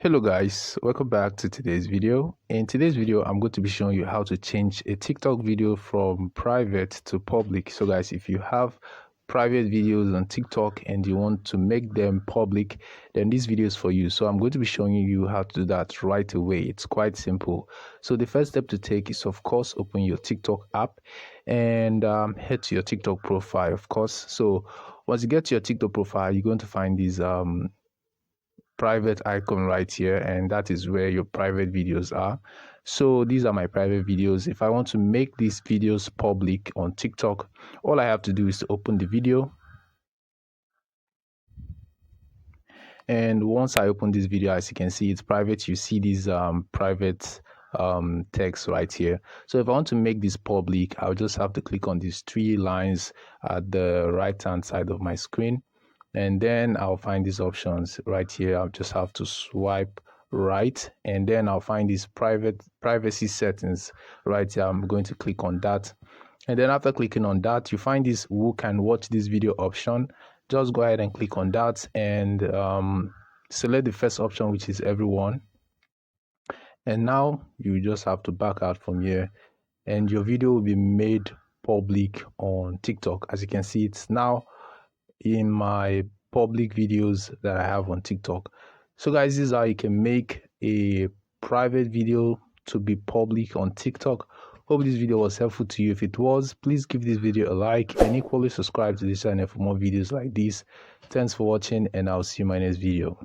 Hello guys, welcome back to today's video. In today's video, I'm going to be showing you how to change a TikTok video from private to public. So guys, if you have private videos on TikTok and you want to make them public, then this video is for you. So I'm going to be showing you how to do that right away. It's quite simple. So the first step to take is, of course, open your TikTok app and head to your TikTok profile, of course. So once you get to your TikTok profile, you're going to find these private icon right here, and that is where your private videos are. So these are my private videos. If I want to make these videos public on TikTok, all I have to do is to open the video, and once I open this video, as you can see, it's private. You see these private text right here. So if I want to make this public, I'll just have to click on these three lines at the right hand side of my screen, and then I'll find these options right here. I'll just have to swipe right, and then I'll find these privacy settings right here. I'm going to click on that, and then after clicking on that, you find this who can watch this video option. Just go ahead and click on that and select the first option, which is everyone. And now you just have to back out from here, and your video will be made public on TikTok. As you can see, it's now in my public videos that I have on TikTok. So guys, this is how you can make a private video to be public on TikTok. Hope this video was helpful to you. If it was, please give this video a like and equally subscribe to this channel for more videos like this. Thanks for watching, and I'll see you in my next video.